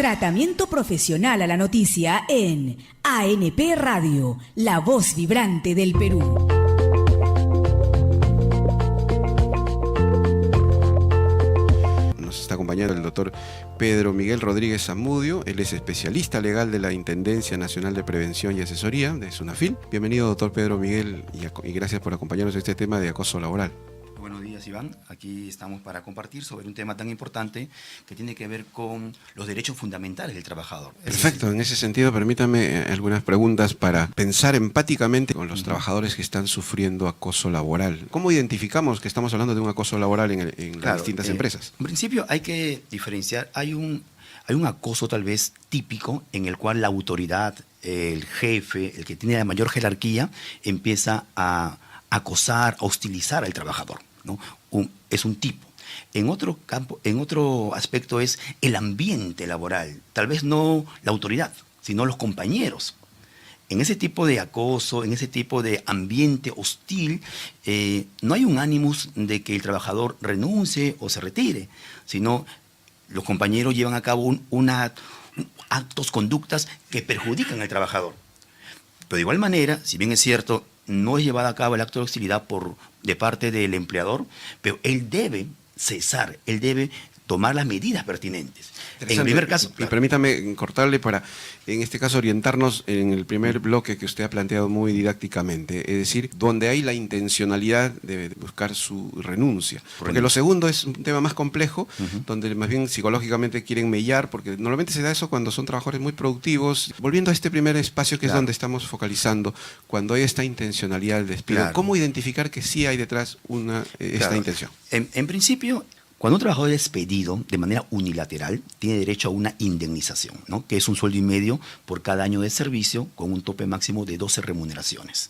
Tratamiento profesional a la noticia en ANP Radio, la voz vibrante del Perú. Nos está acompañando el doctor Pedro Miguel Rodríguez Zamudio. Él es especialista legal de la Intendencia Nacional de Prevención y Asesoría de SUNAFIL. Bienvenido, doctor Pedro Miguel, y gracias por acompañarnos en este tema de acoso laboral. Buenos días, Iván. Aquí estamos para compartir sobre un tema tan importante que tiene que ver con los derechos fundamentales del trabajador. Perfecto. En ese sentido, permítame algunas preguntas para pensar empáticamente con los trabajadores que están sufriendo acoso laboral. ¿Cómo identificamos que estamos hablando de un acoso laboral en las distintas empresas? En principio hay que diferenciar. Hay un acoso tal vez típico en el cual la autoridad, el jefe, el que tiene la mayor jerarquía, empieza a acosar, a hostilizar al trabajador, ¿no? Es un tipo. En otro campo, en otro aspecto es el ambiente laboral, tal vez no la autoridad, sino los compañeros. En ese tipo de acoso, en ese tipo de ambiente hostil, no hay un ánimos de que el trabajador renuncie o se retire, sino los compañeros llevan a cabo actos, conductas que perjudican al trabajador. Pero de igual manera, si bien es cierto, no es llevado a cabo el acto de hostilidad de parte del empleador, pero él debe cesar, él debe tomar las medidas pertinentes. En el primer caso... Y permítame cortarle para, en este caso, orientarnos en el primer bloque que usted ha planteado muy didácticamente, es decir, donde hay la intencionalidad de buscar su renuncia. Porque lo segundo es un tema más complejo, donde más bien psicológicamente quieren mellar, porque normalmente se da eso cuando son trabajadores muy productivos. Volviendo a este primer espacio que es donde estamos focalizando, cuando hay esta intencionalidad del despido, ¿cómo identificar que sí hay detrás esta intención? En principio, cuando un trabajador es despedido de manera unilateral, tiene derecho a una indemnización, ¿no? Que es un sueldo y medio por cada año de servicio con un tope máximo de 12 remuneraciones.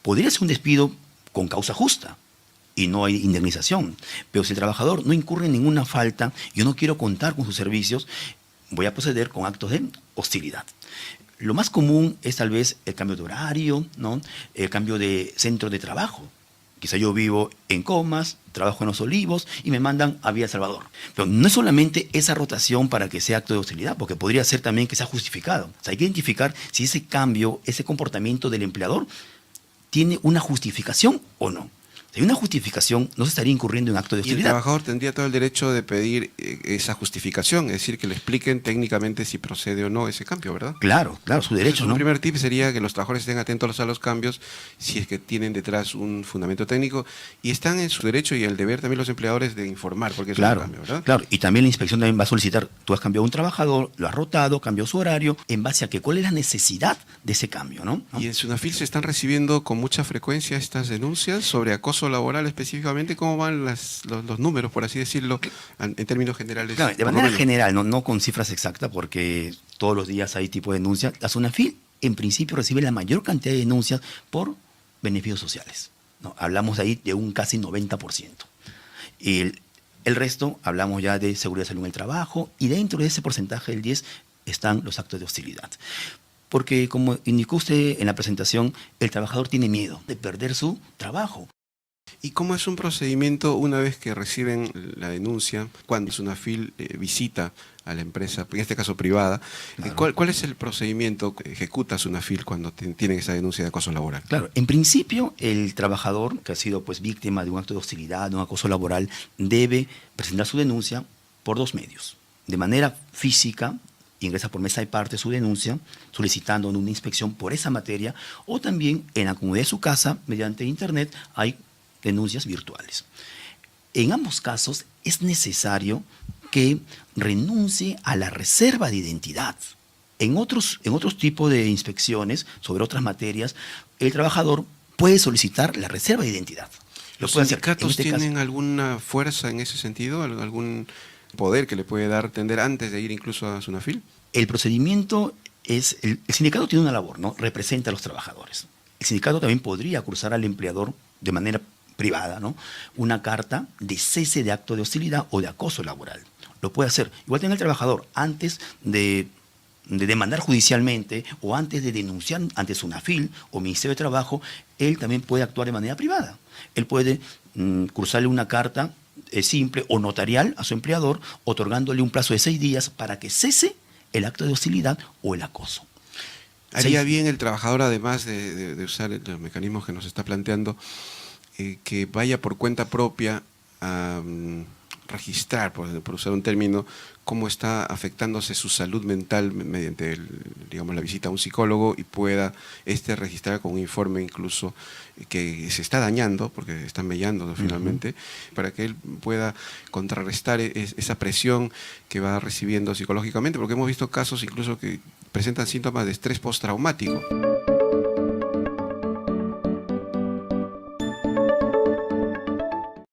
Podría ser un despido con causa justa y no hay indemnización, pero si el trabajador no incurre en ninguna falta, yo no quiero contar con sus servicios, voy a proceder con actos de hostilidad. Lo más común es tal vez el cambio de horario, ¿no? El cambio de centro de trabajo. Quizá yo vivo en Comas, trabajo en Los Olivos y me mandan a Villa El Salvador. Pero no es solamente esa rotación para que sea acto de hostilidad, porque podría ser también que sea justificado. O sea, hay que identificar si ese cambio, ese comportamiento del empleador tiene una justificación o no. Si hay una justificación, no se estaría incurriendo en acto de hostilidad. Y el trabajador tendría todo el derecho de pedir esa justificación, es decir, que le expliquen técnicamente si procede o no ese cambio, ¿verdad? Claro, su derecho, ¿no? Un primer tip sería que los trabajadores estén atentos a los cambios, si es que tienen detrás un fundamento técnico, y están en su derecho y el deber también los empleadores de informar, porque es un cambio, ¿verdad? Claro, y también la inspección también va a solicitar, tú has cambiado un trabajador, lo has rotado, cambió su horario, en base a cuál es la necesidad de ese cambio, ¿no? Y en SUNAFIL se están recibiendo con mucha frecuencia estas denuncias sobre acoso laboral específicamente. ¿Cómo van los números, por así decirlo, en términos generales? Claro, de manera general, no con cifras exactas, porque todos los días hay tipo de denuncias. La SUNAFIL, en principio, recibe la mayor cantidad de denuncias por beneficios sociales, ¿no? Hablamos ahí de un casi 90%. Y el resto, hablamos ya de seguridad de salud en el trabajo, y dentro de ese porcentaje del 10 están los actos de hostilidad. Porque, como indicó usted en la presentación, el trabajador tiene miedo de perder su trabajo. ¿Y cómo es un procedimiento una vez que reciben la denuncia, cuando SUNAFIL visita a la empresa, en este caso privada? Claro. ¿Cuál es el procedimiento que ejecuta SUNAFIL cuando tienen esa denuncia de acoso laboral? Claro, en principio el trabajador que ha sido víctima de un acto de hostilidad, de un acoso laboral, debe presentar su denuncia por dos medios. De manera física, ingresa por mesa de parte su denuncia, solicitando una inspección por esa materia, o también en la comodidad de su casa, mediante internet, hay denuncias virtuales. En ambos casos es necesario que renuncie a la reserva de identidad. En otros tipos de inspecciones sobre otras materias, el trabajador puede solicitar la reserva de identidad. ¿Los sindicatos tienen alguna fuerza en ese sentido? ¿Algún poder que le puede dar tender antes de ir incluso a SUNAFIL? El procedimiento es... El sindicato tiene una labor, ¿no? Representa a los trabajadores. El sindicato también podría cursar al empleador de manera privada, ¿no? Una carta de cese de acto de hostilidad o de acoso laboral. Lo puede hacer. Igual tiene el trabajador, antes de demandar judicialmente o antes de denunciar ante SUNAFIL o Ministerio de Trabajo, él también puede actuar de manera privada. Él puede cursarle una carta simple o notarial a su empleador, otorgándole un plazo de 6 días para que cese el acto de hostilidad o el acoso. Haría bien el trabajador, además de usar los mecanismos que nos está planteando, que vaya por cuenta propia a registrar, por usar un término, cómo está afectándose su salud mental mediante digamos, la visita a un psicólogo, y pueda registrar con un informe incluso que se está dañando, porque está mellando finalmente, para que él pueda contrarrestar esa presión que va recibiendo psicológicamente, porque hemos visto casos incluso que presentan síntomas de estrés postraumático.